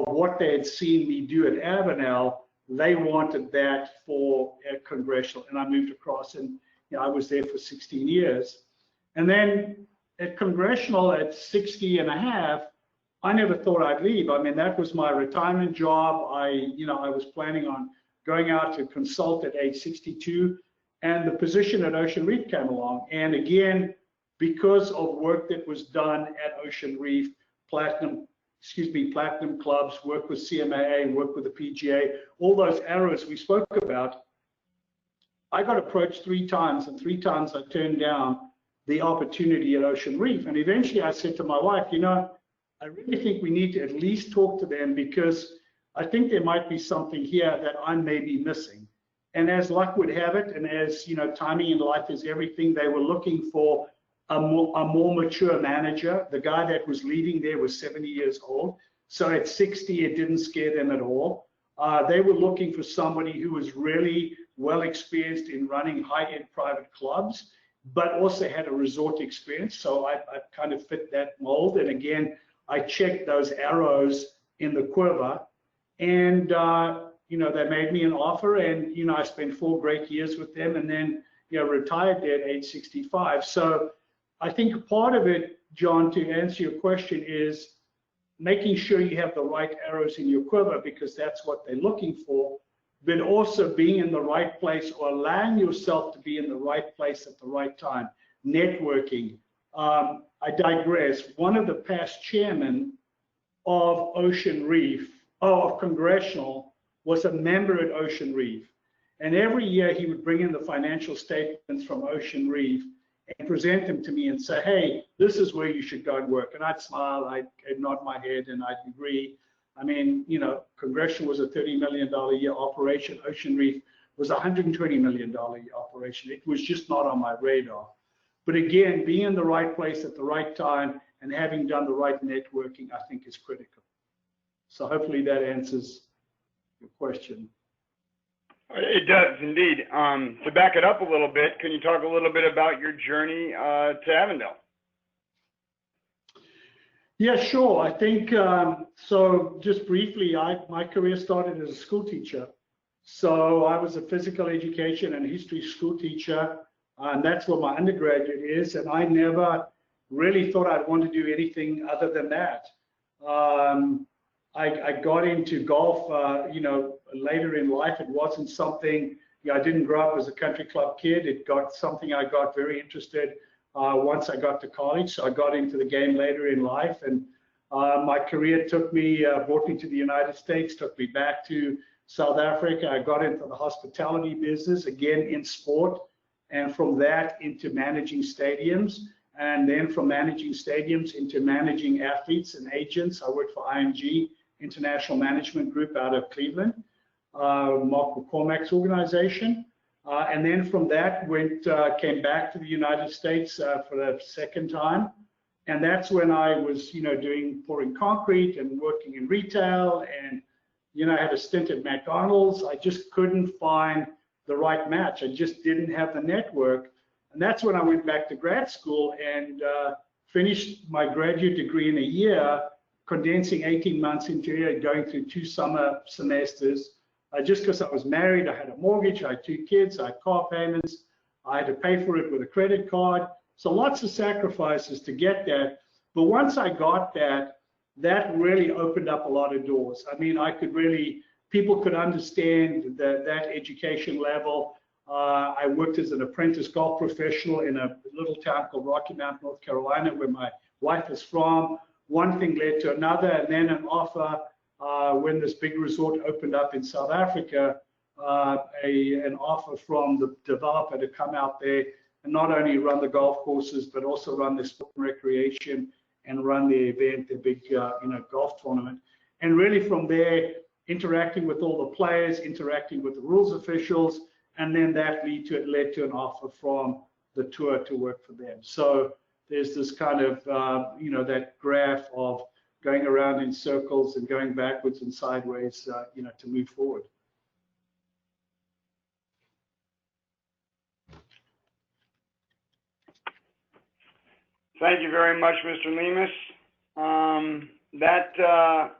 what they had seen me do at Avenel. They wanted that at Congressional, and I moved across, and I was there for 16 years. And then at Congressional at 60 and a half, I never thought I'd leave. I mean, that was my retirement job. I was planning on going out to consult at age 62, and the position at Ocean Reef came along. And again, because of work that was done at Ocean Reef, platinum clubs, work with CMAA, work with the PGA, all those arrows we spoke about, I got approached 3 times, and 3 times I turned down the opportunity at Ocean Reef. And eventually I said to my wife, I really think we need to at least talk to them because I think there might be something here that I may be missing. And as luck would have it, and as timing in life is everything, they were looking for a more mature manager. The guy that was leading there was 70 years old. So at 60, it didn't scare them at all. They were looking for somebody who was really well experienced in running high-end private clubs, but also had a resort experience. So I kind of fit that mold. And again, I checked those arrows in the quiver, and they made me an offer, and I spent 4 great years with them, and then retired there at age 65. So I think part of it John, to answer your question, is making sure you have the right arrows in your quiver, because that's what they're looking for, but also being in the right place or allowing yourself to be in the right place at the right time. Networking. I digress. One of the past chairmen of Ocean Reef, of Congressional, was a member at Ocean Reef. And every year he would bring in the financial statements from Ocean Reef and present them to me and say, hey, this is where you should go and work. And I'd smile, I'd nod my head, and I'd agree. I mean, you know, Congressional was a $30 million a year operation. Ocean Reef was a $120 million a year operation. It was just not on my radar. But again, being in the right place at the right time and having done the right networking, I think is critical. So hopefully that answers your question. It does indeed. To back it up a little bit, can you talk a little bit about your journey to Avondale? Yeah, sure. I think, so just briefly, my career started as a school teacher. So I was a physical education and history school teacher, and that's what my undergraduate is. And I never really thought I'd want to do anything other than that. I got into golf, you know, later in life. It wasn't something, you know, I didn't grow up as a country club kid. It got something I got very interested once I got to college. So I got into the game later in life, and my career took me, brought me to the United States, took me back to South Africa. I got into the hospitality business, again in sport, and from that into managing stadiums. And then from managing stadiums into managing athletes and agents. I worked for IMG, International Management Group out of Cleveland, Mark McCormack's organization. And then from that came back to the United States for the second time. And that's when I was, you know, pouring concrete and working in retail, and, you know, I had a stint at McDonald's. I just couldn't find the right match. I just didn't have the network. And that's when I went back to grad school and finished my graduate degree in a year, condensing 18 months into a year, going through 2 summer semesters. Just because I was married, I had a mortgage, I had 2 kids, I had car payments, I had to pay for it with a credit card. So lots of sacrifices to get that. But once I got that, that really opened up a lot of doors. I mean, people could understand that education level. I worked as an apprentice golf professional in a little town called Rocky Mount, North Carolina, where my wife is from. One thing led to another, and then an offer when this big resort opened up in South Africa, an offer from the developer to come out there and not only run the golf courses, but also run the sport and recreation and run the event, the big golf tournament. And really from there, interacting with all the players, interacting with the rules officials, and then that led to an offer from the tour to work for them. So there's this kind of, that graph of going around in circles and going backwards and sideways, to move forward. Thank you very much, Mr. Leemhuis. That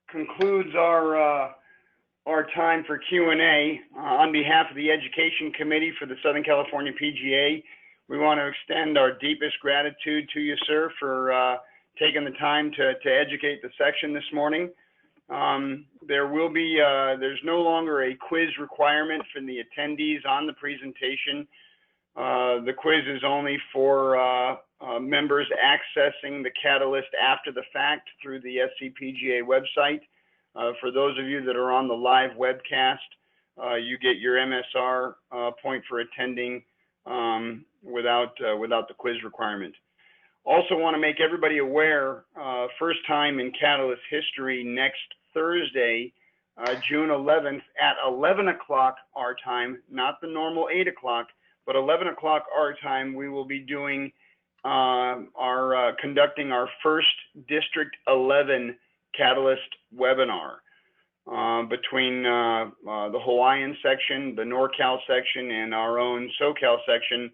concludes our time for Q&A. On behalf of the Education Committee for the Southern California PGA, we want to extend our deepest gratitude to you, sir, for taking the time to educate the section this morning. There's no longer a quiz requirement for the attendees on the presentation. The quiz is only for members accessing the Catalyst after the fact through the SCPGA website. For those of you that are on the live webcast, you get your MSR point for attending without the quiz requirement. Also want to make everybody aware, first time in Catalyst history, next Thursday, June 11th at 11 o'clock our time, not the normal 8 o'clock, but 11 o'clock our time, we will be doing conducting our first District 11 Catalyst webinar between the Hawaiian section, the NorCal section, and our own SoCal section,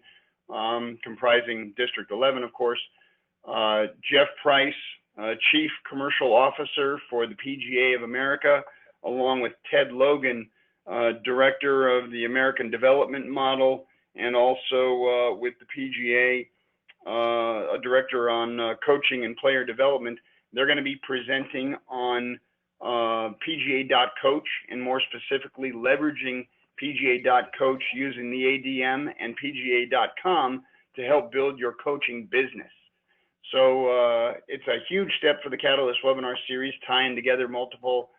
comprising District 11, of course. Jeff Price, Chief Commercial Officer for the PGA of America, along with Ted Logan, Director of the American Development Model, and also with the PGA, a director on coaching and player development. They're going to be presenting on PGA.coach, and more specifically leveraging PGA.coach using the ADM and PGA.com to help build your coaching business. So it's a huge step for the Catalyst webinar series, tying together multiple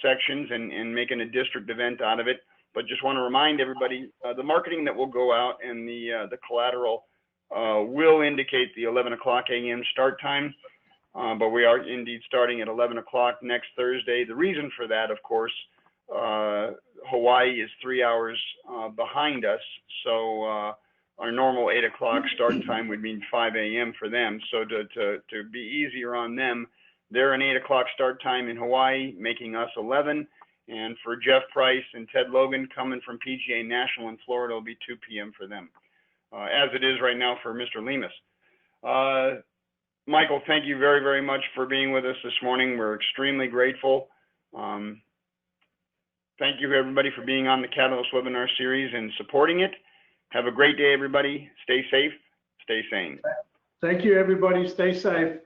sections and making a district event out of it. But just want to remind everybody, the marketing that will go out and the collateral will indicate the 11 o'clock a.m. start time. But we are indeed starting at 11 o'clock next Thursday. The reason for that, of course, Hawaii is 3 hours behind us. So our normal 8 o'clock start time would mean 5 a.m. for them. So to be easier on them, they're an 8 o'clock start time in Hawaii, making us 11. And for Jeff Price and Ted Logan coming from PGA National in Florida, it'll be 2 p.m. for them, as it is right now for Mr. Leemhuis. Michael, thank you very, very much for being with us this morning. We're extremely grateful. Thank you, everybody, for being on the Catalyst webinar series and supporting it. Have a great day, everybody. Stay safe, stay sane. Thank you, everybody. Stay safe.